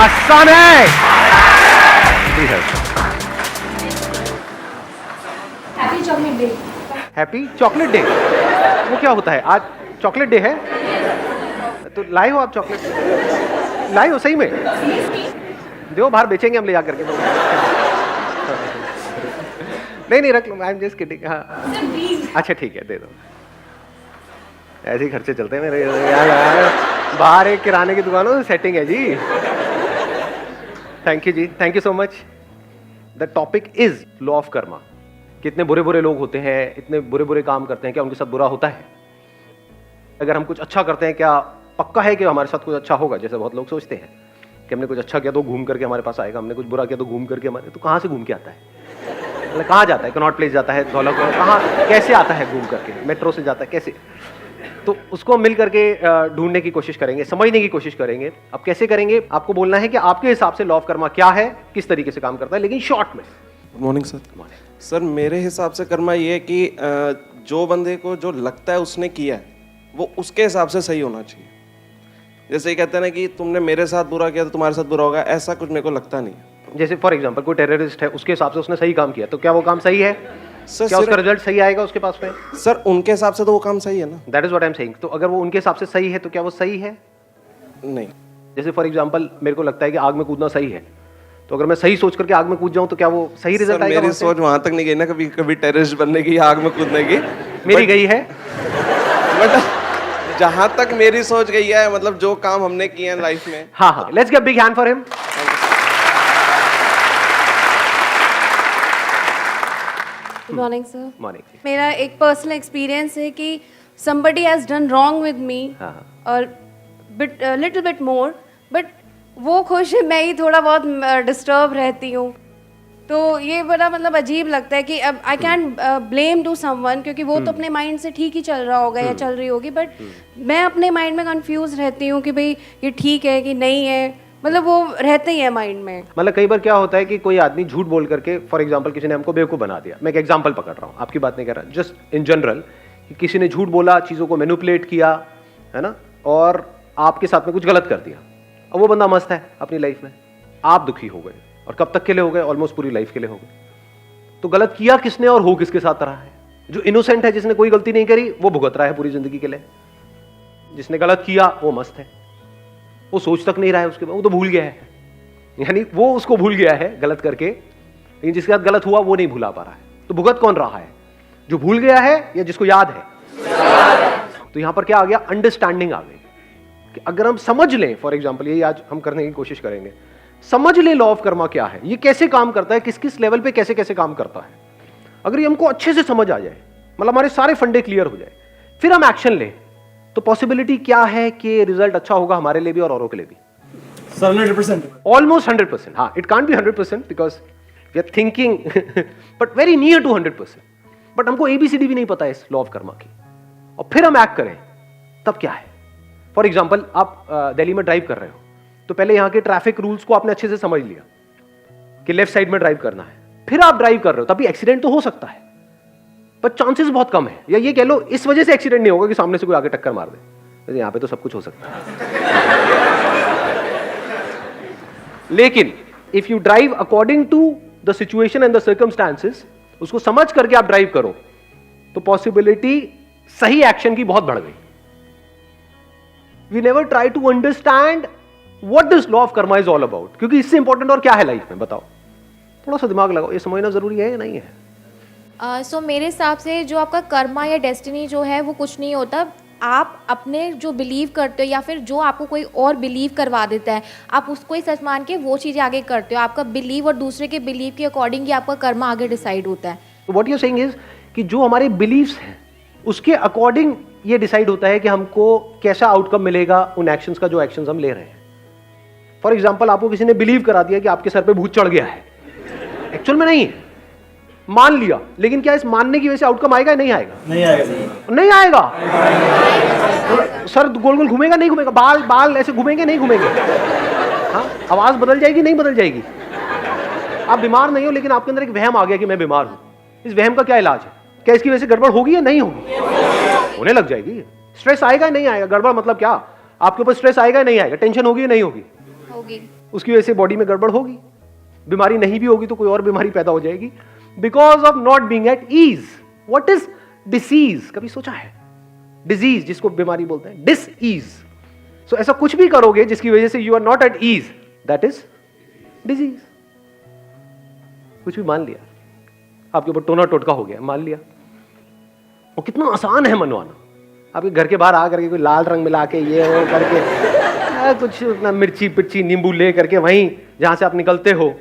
आसान है। ठीक है, happy chocolate day. Happy chocolate day, वो क्या होता है? आज चॉकलेट डे है तो लाए हो आप चॉकलेट? लाए हो सही में? दो, बाहर बेचेंगे हम ले जा करके। नहीं रख लो, आई एम जस्ट किडिंग। हाँ अच्छा ठीक है, दे दो। ऐसे ही खर्चे चलते हैं मेरे यार, बाहर एक किराने की दुकानों से सेटिंग है जी। थैंक यू जी, thank you so much. The topic is law of karma. कितने बुरे बुरे लोग होते हैं, इतने बुरे बुरे काम करते हैं, क्या उनके साथ बुरा होता है? अगर हम कुछ अच्छा करते हैं, क्या पक्का है कि हमारे साथ कुछ अच्छा होगा? जैसे बहुत लोग सोचते हैं कि हमने कुछ अच्छा किया तो घूम करके हमारे पास आएगा, हमने कुछ बुरा किया तो घूम करके हमारे, तो कहाँ से घूम के आता है? मतलब कहाँ जाता है? कनॉट प्लेस जाता है, धौला कहाँ कैसे आता है घूम करके? मेट्रो से जाता है कैसे? तो उसको मिल करके ढूंढने की कोशिश करेंगे, समझने की कोशिश करेंगे। अब कैसे करेंगे? आपको बोलना है कि आपके हिसाब से लॉ ऑफ कर्मा क्या है, किस तरीके से काम करता है, लेकिन शॉर्ट में। Good morning sir. सर मेरे हिसाब से कर्मा ये है कि जो बंदे को जो लगता है उसने किया है वो उसके हिसाब से सही होना चाहिए। जैसे ये कहते हैं ना कि तुमने मेरे साथ बुरा किया तो तुम्हारे साथ बुरा होगा, ऐसा कुछ मेरे को लगता नहीं है। जैसे फॉर एग्जांपल कोई टेररिस्ट है, उसके हिसाब से उसने सही काम किया, तो क्या वो काम सही है? सर क्या उसका रिजल्ट सही आएगा उसके पास में? सर उनके हिसाब से तो वो काम सही है ना। That is what I am saying. तो अगर वो उनके हिसाब से सही है तो क्या वो सही है? नहीं। जैसे फॉर एग्जांपल मेरे को लगता है कि आग में कूदना सही है, तो अगर मैं सही सोच करके आग में कूद जाऊं तो क्या वो सही रिजल्ट आएगा? मेरी सोच वहां तक नहीं गई ना, कभी कभी टेररिस्ट बनने की, आग में कूदने की। मेरी गई है। बट जहां तक मेरी सोच गई है, मतलब जो काम हमने किए हैं लाइफ में। हाँ, let's give big hand for him. Good morning sir. Morning. मेरा एक पर्सनल एक्सपीरियंस है कि somebody has done wrong with me और लिटिल बिट मोर, बट वो खुश है, मैं ही थोड़ा बहुत डिस्टर्ब रहती हूँ। तो ये बड़ा मतलब अजीब लगता है कि अब I can blame to someone, क्योंकि वो तो अपने माइंड से ठीक ही चल रहा होगा या चल रही होगी, बट मैं अपने माइंड में कंफ्यूज रहती हूँ कि भाई ये ठीक है कि नहीं है, मतलब वो रहते ही है माइंड में। मतलब कई बार क्या होता है कि कोई आदमी झूठ बोल करके, फॉर एग्जांपल किसी ने हमको बेवकूफ बना दिया। मैं एक एग्जांपल पकड़ रहा हूँ, आपकी बात नहीं कर रहा, जस्ट इन जनरल, कि किसी ने झूठ बोला, चीज़ों को मैनिपुलेट किया, है ना, और आपके साथ में कुछ गलत कर दिया। अब वो बंदा मस्त है अपनी लाइफ में, आप दुखी हो गए, और कब तक के लिए हो गए? ऑलमोस्ट पूरी लाइफ के लिए हो गए। तो गलत किया किसने और हो किसके साथ रहा है? जो इनोसेंट है, जिसने कोई गलती नहीं करी, वो भुगत रहा है पूरी जिंदगी के लिए। जिसने गलत किया वो मस्त है, वो सोच तक नहीं रहा है उसके बाद, वो तो भूल गया है, यानी वो उसको भूल गया है गलत करके, लेकिन जिसके साथ गलत हुआ वो नहीं भुला पा रहा है। तो भुगत कौन रहा है? जो भूल गया है या जिसको याद है? तो यहां पर क्या आ गया? अंडरस्टैंडिंग आ गई कि अगर हम समझ लें, फॉर एग्जांपल यही आज हम करने की कोशिश करेंगे, समझ लें लॉ ऑफ कर्मा क्या है, ये कैसे काम करता है, किस किस लेवल पे कैसे कैसे काम करता है। अगर ये हमको अच्छे से समझ आ जाए, मतलब हमारे सारे फंडे क्लियर हो जाए, फिर हम एक्शन लें, तो पॉसिबिलिटी क्या है कि रिजल्ट अच्छा होगा हमारे लिए भी और औरों के लिए भी? Sir 100%, almost 100%। हाँ, it can't be 100% because we are thinking but very near to 100%। But हमको ABCD भी नहीं पता है इस लॉ ऑफ कर्मा की, और फिर हम एक्ट करें तब क्या है? फॉर एग्जाम्पल आप दिल्ली में ड्राइव कर रहे हो, तो पहले यहाँ के ट्रैफिक रूल्स को आपने अच्छे से समझ लिया कि लेफ्ट साइड में ड्राइव करना है, फिर आप ड्राइव कर रहे हो, तभी एक्सीडेंट तो हो सकता है, पर चांसेस बहुत कम है, या ये कह लो इस वजह से एक्सीडेंट नहीं होगा कि सामने से कोई आगे टक्कर मार दे। यहाँ पे तो सब कुछ हो सकता है। लेकिन if you drive according to the situation and the circumstances, उसको समझ करके आप ड्राइव करो, तो पॉसिबिलिटी सही एक्शन की बहुत बढ़ गई। We never try to understand what this law of karma is all about, क्योंकि इससे इंपॉर्टेंट और क्या है लाइफ में? बताओ, थोड़ा सा दिमाग लगाओ, ये समझना जरूरी है या नहीं है? सो मेरे हिसाब से जो आपका कर्मा या डेस्टिनी जो है वो कुछ नहीं होता। आप अपने जो बिलीव करते हो या फिर जो आपको कोई और बिलीव करवा देता है, आप उसको ही सच मान के वो चीज़ें आगे करते हो। आपका बिलीव और दूसरे के बिलीव के अकॉर्डिंग ही आपका कर्मा आगे डिसाइड होता है। तो व्हाट यू सेइंग इज कि जो हमारे बिलीव्स हैं उसके अकॉर्डिंग ये डिसाइड होता है कि हमको कैसा आउटकम मिलेगा उन एक्शंस का, जो एक्शंस हम ले रहे हैं। फॉर एग्जाम्पल आपको किसी ने बिलीव करा दिया कि आपके सर पे भूत चढ़ गया है, एक्चुअल में नहीं है, मान लिया, लेकिन क्या इस मानने की वजह से आउटकम आएगा या नहीं आएगा? नहीं आएगा सर। नहीं आएगा। सर गोल गोल घूमेगा नहीं घूमेगा? बाल बाल ऐसे घूमेंगे नहीं घूमेंगे? हाँ, आवाज बदल जाएगी नहीं बदल जाएगी? आप बीमार नहीं हो, लेकिन आपके अंदर एक वहम आ गया कि मैं बीमार हूं। इस वहम का क्या इलाज है? क्या इसकी वजह से गड़बड़ होगी या नहीं होगी? होने लग जाएगी। स्ट्रेस आएगा या नहीं आएगा? गड़बड़ मतलब क्या? आपके ऊपर स्ट्रेस आएगा या नहीं आएगा? टेंशन होगी या नहीं होगी? होगी। उसकी वजह से बॉडी में गड़बड़ होगी, बीमारी नहीं भी होगी तो कोई और बीमारी पैदा हो जाएगी, because of not being at ease. What is disease? कभी सोचा है? डिजीज जिसको बीमारी बोलते हैं, डिस ईज। सो ऐसा कुछ भी करोगे जिसकी वजह से you are not at ease, that is disease. कुछ भी मान लिया, आपके ऊपर टोना टोटका हो गया, मान लिया। और कितना आसान है मनवाना। आपके घर के बाहर आकर के कोई लाल रंग मिला के ये वो करके कुछ अपना मिर्ची पिर्ची नींबू ले करके वहीं जहां से आप निकलते हो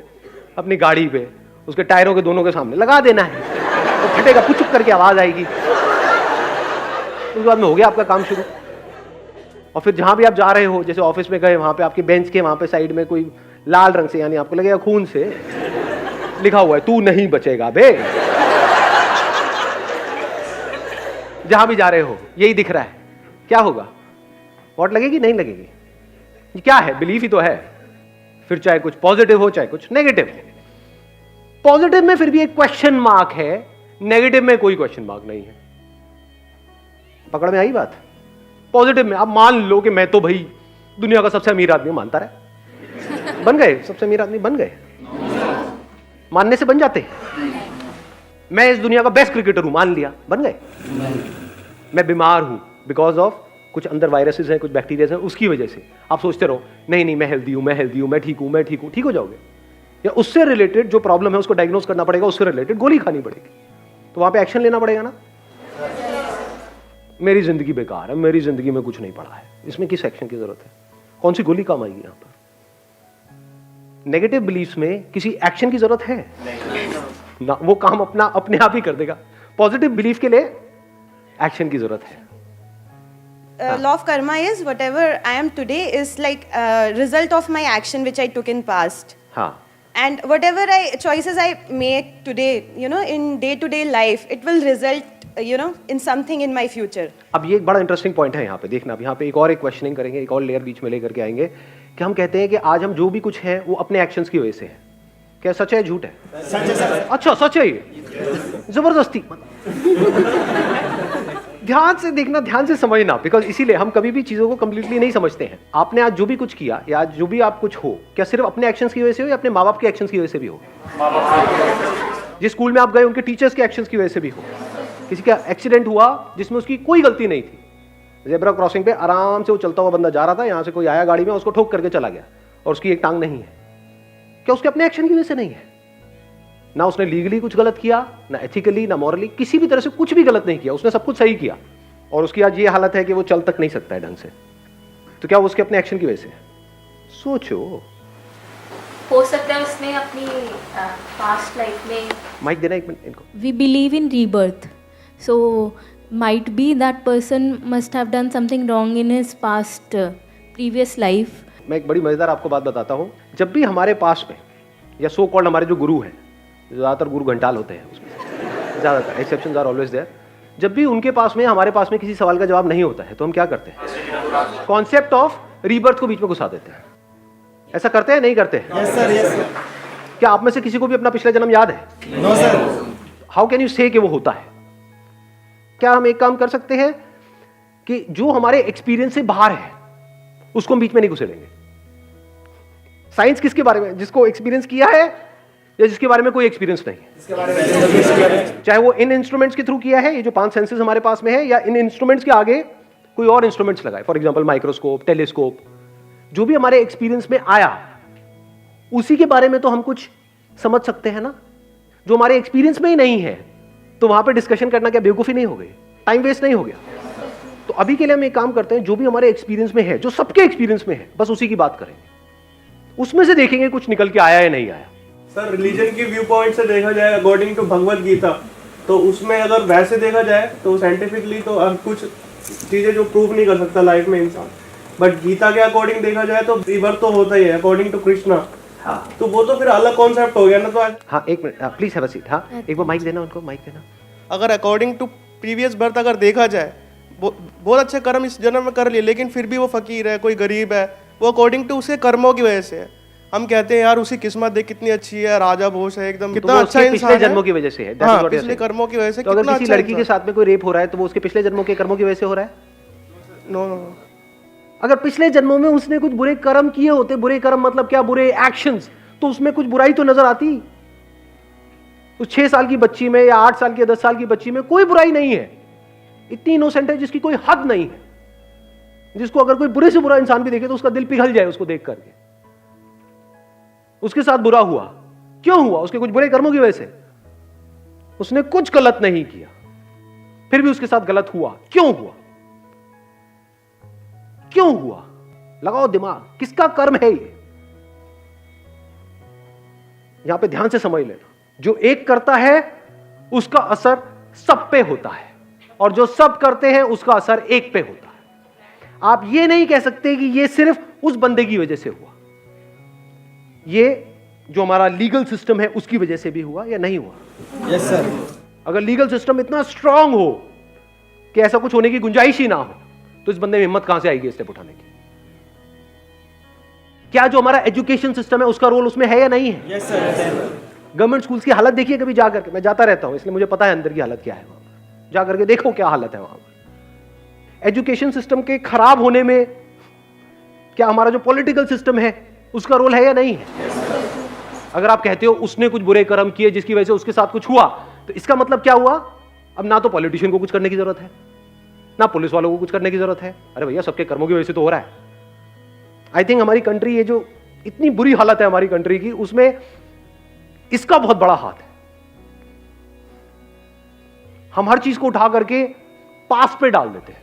अपनी गाड़ी पे, उसके टायरों के दोनों के सामने लगा देना है, तो फटेगा, पुचुक करके आवाज आएगी, उसके बाद में हो गया आपका काम शुरू। और फिर जहां भी आप जा रहे हो, जैसे ऑफिस में गए, वहां पे आपके बेंच के वहां पे साइड में कोई लाल रंग से, यानी आपको लगेगा खून से लिखा हुआ है, तू नहीं बचेगा बे। जहां भी जा रहे हो यही दिख रहा है, क्या होगा? वोट लगेगी? नहीं लगेगी। ये क्या है? बिलीफ ही तो है। फिर चाहे कुछ पॉजिटिव हो चाहे कुछ नेगेटिव हो। पॉजिटिव में फिर भी एक क्वेश्चन मार्क है, नेगेटिव में कोई क्वेश्चन मार्क नहीं है। पकड़ में आई बात? पॉजिटिव में आप मान लो कि मैं तो भाई दुनिया का सबसे अमीर आदमी हूं, मानता रहे, बन गए सबसे अमीर आदमी, बन गए, मानने से बन जाते। मैं इस दुनिया का बेस्ट क्रिकेटर हूं, मान लिया, बन गए। मैं बीमार हूं बिकॉज ऑफ कुछ अंदर वायरसेस हैं, कुछ बैक्टीरिया हैं, उसकी वजह से आप सोचते रहो नहीं नहीं मैं हेल्दी हूं, मैं हेल्दी हूं, मैं ठीक हूं, मैं ठीक हूं, ठीक हो जाओगे। या उससे रिलेटेड जो प्रॉब्लम है उसको डायग्नोस करना पड़ेगा, उससे रिलेटेड गोली खानी पड़ेगी, तो वहां पे एक्शन लेना पड़ेगा ना। मेरी जिंदगी बेकार है, मेरी जिंदगी में कुछ नहीं पड़ा है, इसमें किस एक्शन की जरूरत है? कौन सी गोली काम आएगी यहां पर? नेगेटिव बिलीफ्स में किसी एक्शन की जरूरत है ना, वो काम अपना अपने आप ही कर देगा। पॉजिटिव बिलीफ के लिए एक्शन की जरूरत है। Law of karma is whatever I am today is like a result of my action which I took in past. हाँ, And whatever choices I make today, you know, in day-to-day life, it will result, you know, in something in my future. अब ये एक बड़ा interesting point है यहाँ पे, देखना। अब यहाँ पे एक क्वेश्चनिंग करेंगे, एक और लेयर बीच में लेकर के आएंगे कि हम कहते हैं कि आज हम जो भी कुछ है वो अपने एक्शंस की वजह से है। क्या सच है झूठ है? सच है सर। अच्छा सच है ये, जबरदस्ती। ध्यान से देखना, ध्यान से समझना, बिकॉज इसीलिए हम कभी भी चीजों को कंप्लीटली नहीं समझते हैं। आपने आज जो भी कुछ किया या आज जो भी आप कुछ हो, क्या सिर्फ अपने एक्शंस की वजह से हो या अपने माँ बाप के एक्शंस की वजह से भी हो? जिस स्कूल में आप गए उनके टीचर्स के एक्शंस की वजह से भी हो। किसी का एक्सीडेंट हुआ जिसमें उसकी कोई गलती नहीं थी, ज़ेब्रा क्रॉसिंग पे आराम से वो चलता हुआ बंदा जा रहा था, यहां से कोई आया गाड़ी में, उसको ठोक करके चला गया और उसकी एक टांग नहीं है, क्या उसके अपने एक्शन की वजह से नहीं है? ना उसने लीगली कुछ गलत किया, ना एथिकली, ना मॉरली, किसी भी तरह से कुछ भी गलत नहीं किया, उसने सब कुछ सही किया और उसकी आज ये हालत है कि वो चल तक नहीं सकता है ढंग से। तो क्या वो उसके अपने एक्शन की वजह से? सोचो। हो सकता है उसने अपनी पास्ट लाइफ में, माइक देना एक मिनट इनको। We believe in rebirth, so might be that person must have done something wrong in his past previous life. मैं एक बड़ी मजेदार आपको बात बताता हूं। जब भी हमारे पास में या सो कॉल्ड हमारे जो गुरु हैं, ज्यादातर गुरु घंटाल होते हैं, उसमें ज्यादातर एक्सेप्शंस आर ऑलवेज देयर, जब भी उनके पास में हमारे पास में किसी सवाल का जवाब नहीं होता है तो हम क्या करते हैं? कॉन्सेप्ट ऑफ रीबर्थ को बीच में घुसा देते हैं। ऐसा करते हैं नहीं करते हैं? Yes sir, yes sir. क्या आप में से किसी को भी अपना पिछला जन्म याद है? No sir. How can you say कि वो होता है? क्या हम एक काम कर सकते हैं कि जो हमारे एक्सपीरियंस से बाहर है उसको हम बीच में नहीं घुसेड़ेंगे? साइंस किसके बारे में? जिसको एक्सपीरियंस किया है या जिसके बारे में कोई एक्सपीरियंस नहीं है? चाहे वो इन इंस्ट्रूमेंट्स के थ्रू किया है, ये जो 5 सेंसेस हमारे पास में है, या इन इंस्ट्रूमेंट्स के आगे कोई और इंस्ट्रूमेंट्स लगाए, फॉर एग्जांपल माइक्रोस्कोप, टेलीस्कोप, जो भी हमारे एक्सपीरियंस में आया उसी के बारे में तो हम कुछ समझ सकते हैं ना। जो हमारे एक्सपीरियंस में ही नहीं है तो वहां पे डिस्कशन करना क्या बेवकूफी नहीं हो गई? टाइम वेस्ट नहीं हो गया? तो अभी के लिए हम एक काम करते हैं, जो भी हमारे एक्सपीरियंस में है, जो सबके एक्सपीरियंस में है, बस उसी की बात करेंगे, उसमें से देखेंगे कुछ निकल के आया या नहीं आया। सर रिलीजन की व्यू पॉइंट से देखा जाए, अकॉर्डिंग टू भगवत गीता, तो उसमें अगर वैसे देखा जाए तो साइंटिफिकली तो कुछ चीजें जो प्रूव नहीं कर सकता लाइफ में इंसान, बट गीता के अकॉर्डिंग देखा जाए तो रीबर्थ तो होता ही है अकॉर्डिंग टू कृष्णा। हाँ, तो वो तो फिर अलग कॉन्सेप्ट हो गया ना। तो आज हाँ एक minute please have a seat. हाँ एक बार माइक देना उनको, माइक देना। अगर अकॉर्डिंग टू प्रीवियस बर्थ अगर देखा जाए, बहुत अच्छे कर्म इस जन्म में कर लिए, लेकिन फिर भी वो फकीर है, कोई गरीब है, वो अकॉर्डिंग टू उसके कर्मों की वजह से है। हम कहते हैं यार उसकी किस्मत देख कितनी अच्छी है, राजा भोज है एकदम, कितना अच्छा इंसान है, पिछले जन्मों की वजह से है। हाँ, पिछले कर्मों की वजह से। तो अगर किसी लड़की के साथ में कोई रेप हो रहा है तो वो उसके पिछले जन्मों के कर्मों की वजह से हो रहा है? नो, अगर पिछले जन्मों में उसने कुछ बुरे कर्म किए होते, बुरे कर्म मतलब क्या, बुरे एक्शंस, तो उसमें कुछ बुराई तो नजर आती। उस 6 साल की बच्ची में या 8 साल की 10 साल की बच्ची में कोई बुराई नहीं है, इतनी इनोसेंट है जिसकी कोई हद नहीं है, जिसको अगर कोई बुरे से बुरा इंसान भी देखे तो उसका दिल पिघल जाए उसको देख करके। उसके साथ बुरा हुआ, क्यों हुआ? उसके कुछ बुरे कर्मों की वजह से। उसने कुछ गलत नहीं किया, फिर भी उसके साथ गलत हुआ, क्यों हुआ? क्यों हुआ? लगाओ दिमाग, किसका कर्म है ये? यहां पे ध्यान से समझ लेना, जो एक करता है उसका असर सब पे होता है, और जो सब करते हैं उसका असर एक पे होता है। आप ये नहीं कह सकते कि ये सिर्फ उस बंदे की वजह से हुआ, ये जो हमारा लीगल सिस्टम है उसकी वजह से भी हुआ या नहीं हुआ। Yes sir. अगर लीगल सिस्टम इतना स्ट्रांग हो कि ऐसा कुछ होने की गुंजाइश ही ना हो, तो इस बंदे में हिम्मत कहां से आएगी स्टेप उठाने की? क्या जो हमारा एजुकेशन सिस्टम है उसका रोल उसमें है या नहीं है? Yes sir. गवर्नमेंट स्कूल्स की हालत देखिए कभी जा करके, मैं जाता रहता हूं इसलिए मुझे पता है अंदर की हालत क्या है वहां पर। जा करके देखो क्या हालत है वहां पर। एजुकेशन सिस्टम के खराब होने में क्या हमारा जो पॉलिटिकल सिस्टम है उसका रोल है या नहीं है? अगर आप कहते हो उसने कुछ बुरे कर्म किए जिसकी वजह से उसके साथ कुछ हुआ, तो इसका मतलब क्या हुआ? अब ना तो पॉलिटिशियन को कुछ करने की जरूरत है, ना पुलिस वालों को कुछ करने की जरूरत है। अरे भैया सबके कर्मों की वजह से तो हो रहा है। आई थिंक हमारी कंट्री, ये जो इतनी बुरी हालत है हमारी कंट्री की, उसमें इसका बहुत बड़ा हाथ है। हम हर चीज को उठा करके पास पे डाल देते हैं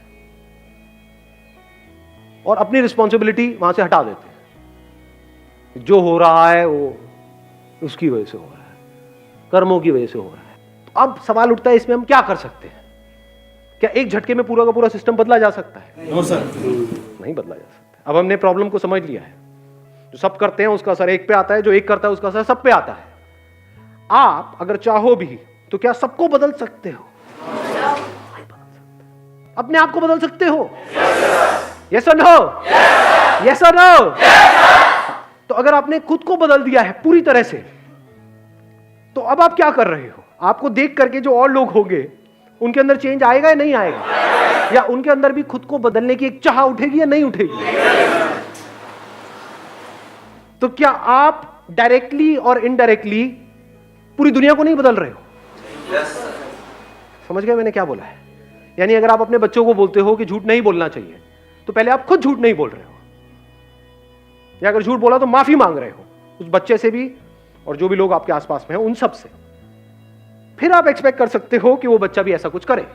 और अपनी रिस्पॉन्सिबिलिटी वहां से हटा देते हैं। जो हो रहा है वो उसकी वजह से हो रहा है, कर्मों की वजह से हो रहा है। तो अब सवाल उठता है इसमें हम क्या कर सकते हैं? क्या एक झटके में पूरा का पूरा सिस्टम बदला जा सकता है? No sir. नहीं बदला जा सकता। अब हमने प्रॉब्लम को समझ लिया है, जो सब करते हैं उसका असर एक पे आता है, जो एक करता है उसका असर सब पे आता है। आप अगर चाहो भी तो क्या सबको बदल सकते हो? अपने आप को बदल सकते हो? यस और नो? यस और नो? तो अगर आपने खुद को बदल दिया है पूरी तरह से, तो अब आप क्या कर रहे हो? आपको देख करके जो और लोग होंगे उनके अंदर चेंज आएगा या नहीं आएगा? या उनके अंदर भी खुद को बदलने की एक चाह उठेगी या नहीं उठेगी? तो क्या आप डायरेक्टली और इनडायरेक्टली पूरी दुनिया को नहीं बदल रहे हो? समझ गए मैंने क्या बोला है? यानी अगर आप अपने बच्चों को बोलते हो कि झूठ नहीं बोलना चाहिए, तो पहले आप खुद झूठ नहीं बोल रहे हो, या अगर झूठ बोला तो माफी मांग रहे हो उस बच्चे से भी और जो भी लोग आपके आसपास में हैं उन सब से। फिर आप एक्सपेक्ट कर सकते हो कि वो बच्चा भी ऐसा कुछ करे।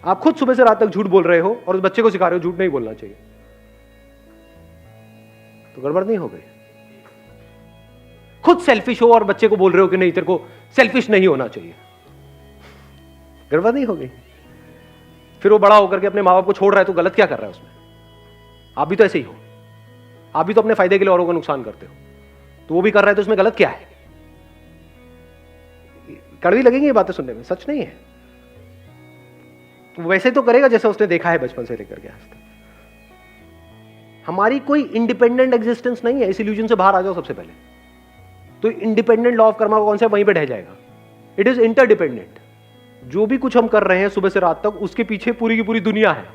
आप खुद सुबह से रात तक झूठ बोल रहे हो और उस बच्चे को सिखा रहे हो झूठ नहीं बोलना चाहिए, तो गड़बड़ नहीं हो गई? खुद सेल्फिश हो और बच्चे को बोल रहे हो कि नहीं तेरे को सेल्फिश नहीं होना चाहिए, गड़बड़ नहीं हो गई? फिर वो बड़ा होकर के अपने माँ बाप को छोड़ रहा है, तो गलत क्या कर रहा है उसमें? आप भी तो ऐसे ही हो, आप भी तो अपने फायदे के लिए औरों को नुकसान करते हो, तो वो भी कर रहा है, तो उसमें गलत क्या है? कड़वी लगेंगी ये बातें सुनने में, सच नहीं है। तो वैसे तो करेगा जैसा उसने देखा है बचपन से लेकर के आज तक। हमारी कोई इंडिपेंडेंट एग्जिस्टेंस नहीं है, इस इल्यूजन से बाहर आ जाओ सबसे पहले। तो इंडिपेंडेंट लॉ ऑफ कर्मा कौन सा वहीं पे ढह जाएगा? It is interdependent. जो भी कुछ हम कर रहे हैं सुबह से रात तक, उसके पीछे पूरी की पूरी दुनिया है,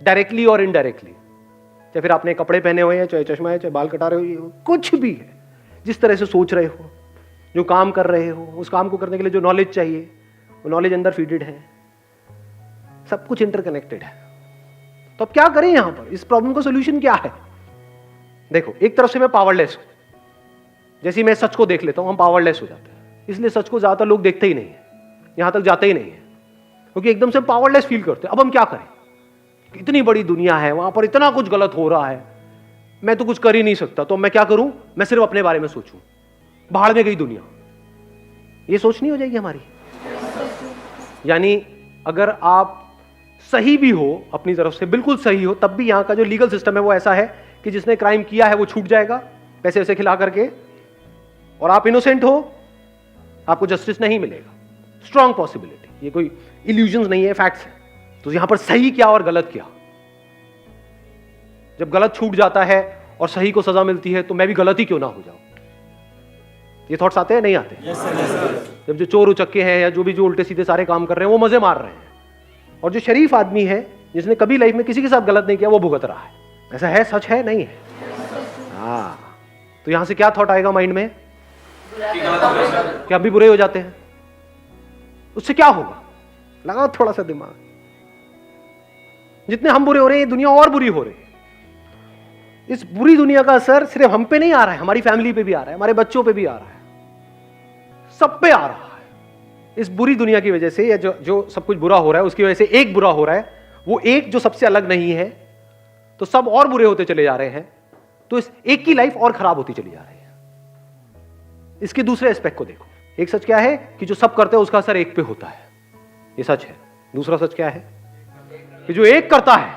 डायरेक्टली और इनडायरेक्टली। चाहे फिर आपने कपड़े पहने हुए हैं, चाहे चश्मा है, चाहे बाल कटा रहे हो, कुछ भी है, जिस तरह से सोच रहे हो, जो काम कर रहे हो, उस काम को करने के लिए जो नॉलेज चाहिए वो नॉलेज अंदर फीडेड है, सब कुछ इंटरकनेक्टेड है। तो अब क्या करें यहां पर? इस प्रॉब्लम का सोल्यूशन क्या है? देखो, एक तरफ से मैं पावरलेस हूं, जैसे मैं सच को देख लेता हूं हम पावरलेस हो जाते हैं, इसलिए सच को ज्यादातर लोग देखते ही नहीं है, यहां तक जाते ही नहीं है, क्योंकि एकदम से पावरलेस फील करते हैं। अब हम क्या करें? इतनी बड़ी दुनिया है, वहां पर इतना कुछ गलत हो रहा है, मैं तो कुछ कर ही नहीं सकता, तो मैं क्या करूं? मैं सिर्फ अपने बारे में सोचूं, बाहर में गई दुनिया। ये सोच नहीं हो जाएगी हमारी? यानी अगर आप सही भी हो अपनी तरफ से, बिल्कुल सही हो, तब भी यहां का जो लीगल सिस्टम है वो ऐसा है कि जिसने क्राइम किया है वो छूट जाएगा पैसे वैसे खिला करके, और आप इनोसेंट हो, आपको जस्टिस नहीं मिलेगा। स्ट्रॉन्ग पॉसिबिलिटी, ये कोई इल्यूजन नहीं है, फैक्ट्स है। तो यहां पर सही क्या और गलत क्या? जब गलत छूट जाता है और सही को सजा मिलती है, तो मैं भी गलत ही क्यों ना हो जाऊं? ये थॉट्स आते हैं नहीं आते? Yes sir. जब जो चोर उचक्के हैं या जो भी जो उल्टे सीधे सारे काम कर रहे हैं वो मजे मार रहे हैं, और जो शरीफ आदमी है जिसने कभी लाइफ में किसी के साथ गलत नहीं किया वो भुगत रहा है। ऐसा है, सच है, नहीं है? हाँ, तो यहां से क्या थॉट आएगा माइंड में कि हम भी बुरे हो जाते हैं, उससे क्या होगा? लगाओ थोड़ा सा दिमाग। जितने हम बुरे हो रहे हैं, ये दुनिया और बुरी हो रही है। इस बुरी दुनिया का असर सिर्फ हम पे नहीं आ रहा है, हमारी फैमिली पे भी आ रहा है, हमारे बच्चों पे भी आ रहा है, सब पे आ रहा है। इस बुरी दुनिया की वजह से, या जो सब कुछ बुरा हो रहा है उसकी वजह से एक बुरा हो रहा है, वो एक जो सबसे अलग नहीं है, तो सब और बुरे होते चले जा रहे हैं, तो इस एक की लाइफ और खराब होती चली जा रही है। इसके दूसरे एस्पेक्ट को देखो। एक सच क्या है कि जो सब करते हैं उसका असर एक पे होता है, ये सच है। दूसरा सच क्या है कि जो एक करता है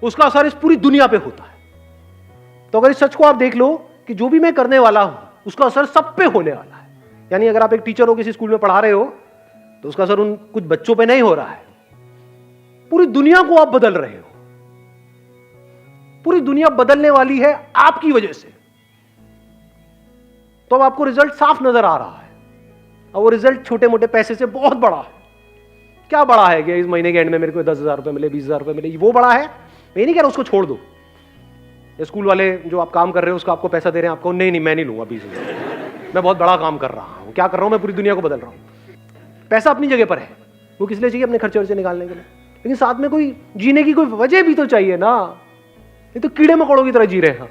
उसका असर इस पूरी दुनिया पे होता है। तो अगर इस सच को आप देख लो कि जो भी मैं करने वाला हूं उसका असर सब पे होने वाला है। यानी अगर आप एक टीचर हो, किसी स्कूल में पढ़ा रहे हो, तो उसका असर उन कुछ बच्चों पे नहीं हो रहा है, पूरी दुनिया को आप बदल रहे हो। पूरी दुनिया बदलने वाली है आपकी वजह से। तो अब आपको रिजल्ट साफ नजर आ रहा है, और वो रिजल्ट छोटे मोटे पैसे से बहुत बड़ा है। क्या बड़ा है कि इस महीने के एंड में मेरे को 10,000 रुपए मिले, 20,000 रुपए मिले, वो बड़ा है? मैं नहीं कह रहा उसको छोड़ दो। ये स्कूल वाले जो आप काम कर रहे हो उसका आपको पैसा दे रहे हैं, आपको नहीं मैं नहीं लूंगा 20,000, मैं बहुत बड़ा काम कर रहा हूं। क्या कर रहा हूं मैं? पूरी दुनिया को बदल रहा हूं। पैसा अपनी जगह पर है, वो किस लिए चाहिए? अपने खर्चे वर्चे निकालने के लिए। लेकिन साथ में कोई जीने की कोई वजह भी तो चाहिए ना। ये तो कीड़े मकोड़ों की तरह जी रहे हैं।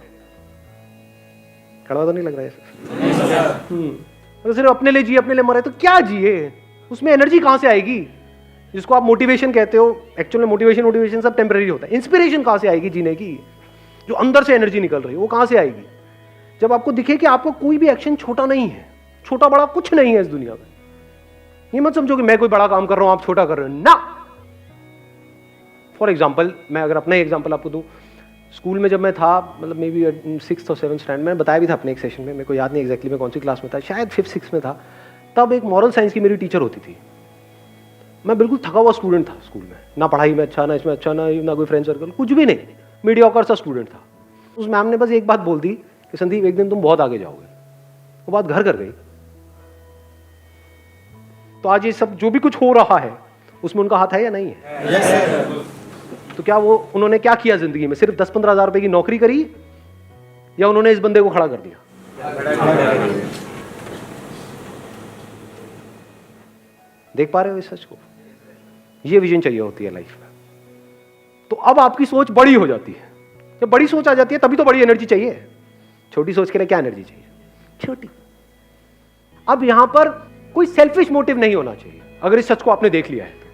कड़वा तो नहीं लग रहा है? अगर सिर्फ अपने लिए जिए, अपने लिए मरे, तो क्या जिए? उसमें एनर्जी कहां से आएगी? जिसको आप मोटिवेशन कहते हो, एक्चुअली मोटिवेशन सब टेम्पररी होता है। इंस्पिरेशन कहां से आएगी जीने की? जो अंदर से एनर्जी निकल रही है वो कहां से आएगी? जब आपको दिखे कि आपका कोई भी एक्शन छोटा नहीं है, छोटा बड़ा कुछ नहीं है इस दुनिया में। ये मत समझो कि मैं कोई बड़ा काम कर रहा हूं आप छोटा कर रहे हो ना। फॉर एग्जाम्पल, मैं अगर अपना एग्जाम्पल आपको दूं, स्कूल में जब मैं था, मतलब मे बी 6th और 7th स्टैंडर्ड, मैंने बताया भी था अपने एक सेशन में, मेरे को याद नहीं एग्जैक्टली मैं कौन सी क्लास में था, शायद 5th 6th में था। तब एक मॉरल साइंस की मेरी टीचर होती थी। मैं बिल्कुल थका हुआ स्टूडेंट था स्कूल में, ना पढ़ाई में अच्छा, ना इसमें अच्छा, ना कोई फ्रेंड सर्कल, कुछ भी नहीं, मीडियोकर सा स्टूडेंट था। उस मैम ने बस एक बात बोल दी कि संदीप एक दिन तुम बहुत आगे जाओगे। वो बात घर कर गई। तो आज ये सब जो भी कुछ हो रहा है उसमें उनका हाथ है या नहीं है? तो क्या वो उन्होंने क्या किया जिंदगी में? सिर्फ 10-15 हज़ार रुपए की नौकरी करी, या उन्होंने इस बंदे को खड़ा कर दिया? देख पा रहे हो इस सच को? ये विजन चाहिए होती है लाइफ में। तो अब आपकी सोच बड़ी हो जाती है। जब बड़ी सोच आ जाती है तभी तो बड़ी एनर्जी चाहिए। छोटी सोच के लिए क्या एनर्जी चाहिए? छोटी। अब यहां पर कोई सेल्फिश मोटिव नहीं होना चाहिए अगर इस सच को आपने देख लिया है।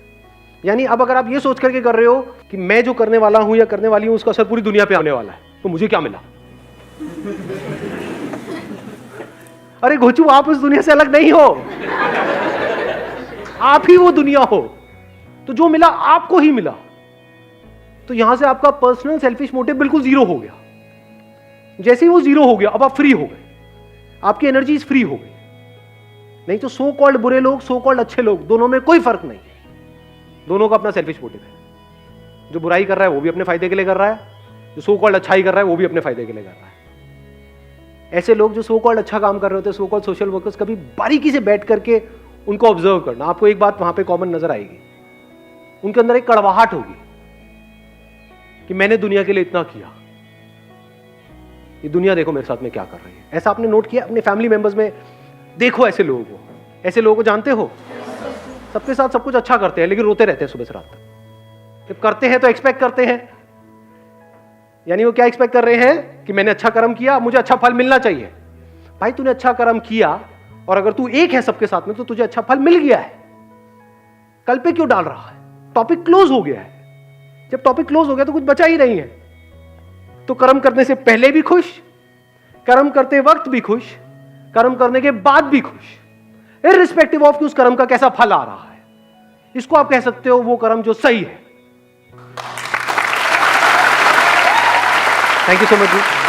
यानी अब अगर आप ये सोच करके कर रहे हो कि मैं जो करने वाला हूं या करने वाली हूं उसका असर पूरी दुनिया पे आने वाला है, तो मुझे क्या मिला? अरे घोचू, आप उस दुनिया से अलग नहीं हो, आप ही वो दुनिया हो। तो जो मिला आपको ही मिला। तो यहां से आपका पर्सनल सेल्फिश मोटिव बिल्कुल जीरो हो गया। जैसे ही वो जीरो हो गया, अब आप फ्री हो गए, आपकी एनर्जीज फ्री हो गई। नहीं तो सो कॉल्ड बुरे लोग, सो कॉल्ड अच्छे लोग, दोनों में कोई फर्क नहीं है। दोनों का अपना सेल्फिश मोटिव है। जो बुराई कर रहा है वो भी अपने फायदे के लिए कर रहा है, जो सो कॉल्ड अच्छाई कर रहा है वो भी अपने फायदे के लिए कर रहा है। ऐसे लोग जो सो कॉल्ड अच्छा काम कर रहे होते हैं, सो कॉल्ड सोशल वर्कर्स, कभी बारीकी से बैठ करके उनको ऑब्जर्व करना, आपको एक बात वहां पे कॉमन नजर आएगी। उनके अंदर एक कड़वाहट होगी कि मैंने दुनिया के लिए इतना किया, ये दुनिया देखो मेरे साथ में क्या कर रही है। ऐसा आपने नोट किया अपने फैमिली मेंबर्स में? देखो ऐसे लोगों को, ऐसे लोगों को जानते हो? सबके साथ सब कुछ अच्छा करते हैं लेकिन रोते रहते हैं सुबह से रात तक। जब करते हैं तो एक्सपेक्ट करते हैं, यानी वो क्या एक्सपेक्ट कर रहे हैं कि मैंने अच्छा कर्म किया, मुझे अच्छा फल मिलना चाहिए। भाई तूने अच्छा कर्म किया और अगर तू एक है सबके साथ में तो तुझे अच्छा फल मिल गया है। कल पे क्यों डाल रहा है? टॉपिक क्लोज हो गया है। जब टॉपिक क्लोज हो गया तो कुछ बचा ही नहीं है। तो कर्म करने से पहले भी खुश, कर्म करते वक्त भी खुश, कर्म करने के बाद भी खुश, इररिस्पेक्टिव ऑफ कि उस कर्म का कैसा फल आ रहा है। इसको आप कह सकते हो वो कर्म जो सही है। Thank you so much ji.